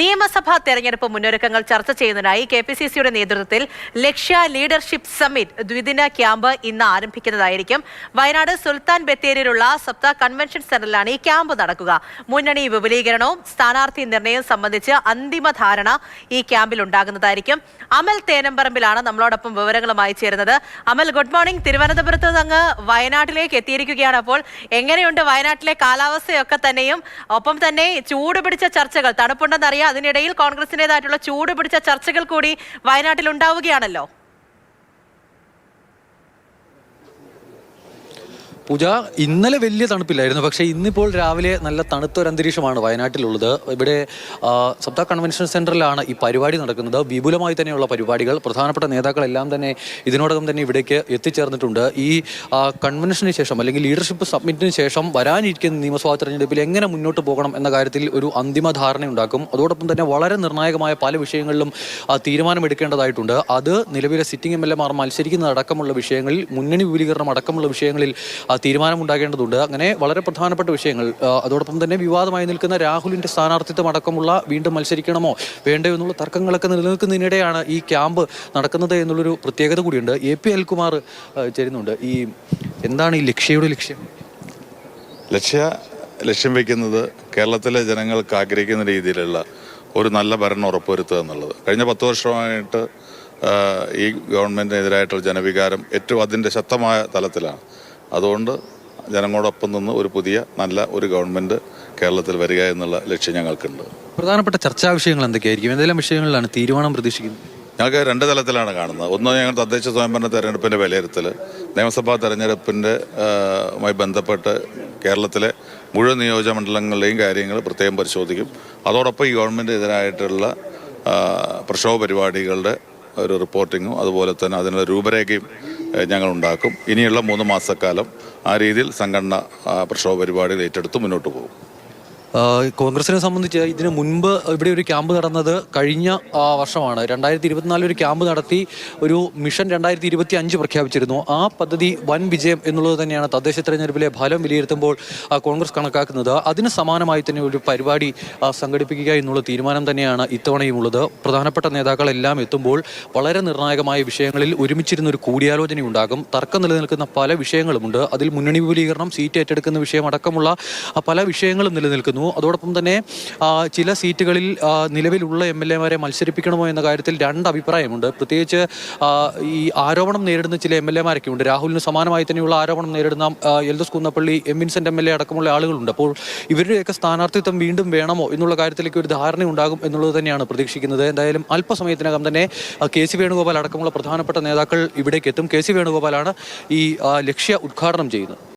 നിയമസഭാ തെരഞ്ഞെടുപ്പ് മുന്നൊരുക്കങ്ങൾ ചർച്ച ചെയ്യുന്നതിനായി കെപിസിസിയുടെ നേതൃത്വത്തിൽ ലക്ഷ്യ ലീഡർഷിപ്പ് സമ്മിറ്റ് ദ്വിദിന ക്യാമ്പ് ഇന്ന് ആരംഭിക്കുന്നതായിരിക്കും. വയനാട് സുൽത്താൻ ബത്തേരിയിലുള്ള സപ്ത കൺവെൻഷൻ സെന്ററിലാണ് ഈ ക്യാമ്പ് നടക്കുക. മുന്നണി വിപുലീകരണവും സ്ഥാനാർത്ഥി നിർണയവും സംബന്ധിച്ച് അന്തിമ ധാരണ ഈ ക്യാമ്പിൽ ഉണ്ടാകുന്നതായിരിക്കും. അമൽ തേനമ്പറമ്പിലാണ് നമ്മളോടൊപ്പം വിവരങ്ങളുമായി ചേരുന്നത്. അമൽ, ഗുഡ് മോർണിംഗ്. തിരുവനന്തപുരത്ത് നിന്ന് വയനാട്ടിലേക്ക് എത്തിയിരിക്കുകയാണ്. അപ്പോൾ എങ്ങനെയുണ്ട് വയനാട്ടിലെ കാലാവസ്ഥയൊക്കെ തന്നെയും? ഒപ്പം തന്നെ ചൂട് പിടിച്ച ചർച്ചകൾ, തണുപ്പുണ്ടെന്നറിയാം, അതിനിടയിൽ കോൺഗ്രസിന്റേതായിട്ടുള്ള ചൂട് പിടിച്ച ചർച്ചകൾ കൂടി വയനാട്ടിൽ ഉണ്ടാവുകയാണല്ലോ. പൂജ, ഇന്നലെ വലിയ തണുപ്പില്ലായിരുന്നു, പക്ഷേ ഇന്നിപ്പോൾ രാവിലെ നല്ല തണുത്തൊരു അന്തരീക്ഷമാണ് വയനാട്ടിലുള്ളത്. ഇവിടെ സപ്ത കൺവെൻഷൻ സെന്ററിലാണ് ഈ പരിപാടി നടക്കുന്നത്. വിപുലമായി തന്നെയുള്ള പരിപാടികൾ, പ്രധാനപ്പെട്ട നേതാക്കളെല്ലാം തന്നെ ഇതിനോടകം തന്നെ ഇവിടേക്ക് എത്തിച്ചേർന്നിട്ടുണ്ട്. ഈ കൺവെൻഷന് ശേഷം അല്ലെങ്കിൽ ലീഡർഷിപ്പ് സബ്മിറ്റിന് ശേഷം വരാനിരിക്കുന്ന നിയമസഭാ തെരഞ്ഞെടുപ്പിൽ എങ്ങനെ മുന്നോട്ട് പോകണം എന്ന കാര്യത്തിൽ ഒരു അന്തിമ ധാരണയുണ്ടാക്കും. അതോടൊപ്പം തന്നെ വളരെ നിർണായകമായ പല വിഷയങ്ങളിലും തീരുമാനമെടുക്കേണ്ടതായിട്ടുണ്ട്. അത് നിലവിലെ സിറ്റിംഗ് MLA മാർ മത്സരിക്കുന്നതടക്കമുള്ള വിഷയങ്ങളിൽ, മുന്നണി വിപുലീകരണം അടക്കമുള്ള വിഷയങ്ങളിൽ തീരുമാനമുണ്ടാകേണ്ടതുണ്ട്. അങ്ങനെ വളരെ പ്രധാനപ്പെട്ട വിഷയങ്ങൾ, അതോടൊപ്പം തന്നെ വിവാദമായി നിൽക്കുന്ന രാഹുലിന്റെ സ്ഥാനാർത്ഥിത്വം അടക്കമുള്ള വീണ്ടും മത്സരിക്കണമോ വേണ്ടയോ എന്നുള്ള തർക്കങ്ങളൊക്കെ നിലനിൽക്കുന്നതിനിടെയാണ് ഈ ക്യാമ്പ് നടക്കുന്നത് എന്നുള്ളൊരു പ്രത്യേകത കൂടിയുണ്ട്. AP അനിൽകുമാർ ചേരുന്നുണ്ട്. എന്താണ് ഈ ലക്ഷ്യയുടെ ലക്ഷ്യം? ലക്ഷ്യം വയ്ക്കുന്നത് കേരളത്തിലെ ജനങ്ങൾക്ക് ആഗ്രഹിക്കുന്ന രീതിയിലുള്ള ഒരു നല്ല ഭരണം ഉറപ്പുവരുത്തുക എന്നുള്ളത്. കഴിഞ്ഞ 10 വർഷമായിട്ട് ഈ ഗവൺമെന്റിനെതിരായിട്ടുള്ള ജനവികാരം ഏറ്റവും അതിൻ്റെ ശക്തമായ തലത്തിലാണ്. അതുകൊണ്ട് ജനങ്ങളോടൊപ്പം നിന്ന് ഒരു പുതിയ നല്ല ഒരു ഗവൺമെന്റ് കേരളത്തിൽ വരിക എന്നുള്ള ലക്ഷ്യം ഞങ്ങൾക്കുണ്ട്. പ്രധാനപ്പെട്ട ചർച്ചാ വിഷയങ്ങൾ എന്തൊക്കെയായിരിക്കും? എന്തെല്ലാം വിഷയങ്ങളിലാണ് തീരുമാനം പ്രതീക്ഷിക്കുന്നത്? ഞങ്ങൾക്ക് 2 തലത്തിലാണ് കാണുന്നത്. ഒന്ന്, ഞങ്ങൾ തദ്ദേശ സ്വയംഭരണ തെരഞ്ഞെടുപ്പിൻ്റെ വിലയിരുത്തൽ, നിയമസഭാ തെരഞ്ഞെടുപ്പിൻ്റെ മായി ബന്ധപ്പെട്ട് കേരളത്തിലെ മുഴുവൻ നിയോജകമണ്ഡലങ്ങളിലെയും കാര്യങ്ങൾ പ്രത്യേകം പരിശോധിക്കും. അതോടൊപ്പം ഈ ഗവൺമെൻറ്റിനെതിരായിട്ടുള്ള പ്രക്ഷോഭ പരിപാടികളുടെ ഒരു റിപ്പോർട്ടിങ്ങും അതുപോലെ തന്നെ അതിനുള്ള രൂപരേഖയും ഞങ്ങൾ ഉണ്ടാക്കും. ഇനിയുള്ള 3 മാസക്കാലം ആ രീതിയിൽ സംഘടന പ്രക്ഷോഭ പരിപാടികൾ ഏറ്റെടുത്ത് മുന്നോട്ട് പോകും. കോൺഗ്രസിനെ സംബന്ധിച്ച് ഇതിനു മുൻപ് ഇവിടെ ഒരു ക്യാമ്പ് നടന്നത് കഴിഞ്ഞ വർഷമാണ്. 2024 ഒരു ക്യാമ്പ് നടത്തി ഒരു മിഷൻ 2025 പ്രഖ്യാപിച്ചിരുന്നു. ആ പദ്ധതി വൻ വിജയം എന്നുള്ളത് തന്നെയാണ് തദ്ദേശ തെരഞ്ഞെടുപ്പിലെ ഫലം വിലയിരുത്തുമ്പോൾ കോൺഗ്രസ് കണക്കാക്കുന്നത്. അതിന് സമാനമായി തന്നെ ഒരു പരിപാടി സംഘടിപ്പിക്കുക എന്നുള്ള തീരുമാനം തന്നെയാണ് ഇത്തവണയും ഉള്ളത്. പ്രധാനപ്പെട്ട നേതാക്കളെല്ലാം എത്തുമ്പോൾ വളരെ നിർണായകമായ വിഷയങ്ങളിൽ ഒരുമിച്ചിരുന്ന ഒരു കൂടിയാലോചന ഉണ്ടാകും. തർക്കം നിലനിൽക്കുന്ന പല വിഷയങ്ങളുമുണ്ട്. അതിൽ മുന്നണി വിപുലീകരണം, സീറ്റ് ഏറ്റെടുക്കുന്ന വിഷയം അടക്കമുള്ള പല വിഷയങ്ങളും നിലനിൽക്കുന്നു. അതോടൊപ്പം തന്നെ ചില സീറ്റുകളിൽ നിലവിലുള്ള MLA മാരെ മത്സരിപ്പിക്കണമോ എന്ന കാര്യത്തിൽ 2 അഭിപ്രായമുണ്ട്. പ്രത്യേകിച്ച് ഈ ആരോപണം നേരിടുന്ന ചില MLA മാരൊക്കെ ഉണ്ട്. രാഹുലിന് സമാനമായി തന്നെയുള്ള ആരോപണം നേരിടുന്ന Eldhose Kunnappilly, M. Vincent MLA അടക്കമുള്ള ആളുകളുണ്ട്. അപ്പോൾ ഇവരുടെയൊക്കെ സ്ഥാനാർത്ഥിത്വം വീണ്ടും വേണമോ എന്നുള്ള കാര്യത്തിലേക്ക് ഒരു ധാരണ ഉണ്ടാകും എന്നുള്ളത് തന്നെയാണ് പ്രതീക്ഷിക്കുന്നത്. എന്തായാലും അല്പസമയത്തിനകം തന്നെ KC വേണുഗോപാൽ അടക്കമുള്ള പ്രധാനപ്പെട്ട നേതാക്കൾ ഇവിടേക്ക് എത്തും. KC വേണുഗോപാലാണ് ഈ ലക്ഷ്യ ഉദ്ഘാടനം ചെയ്യുന്നത്.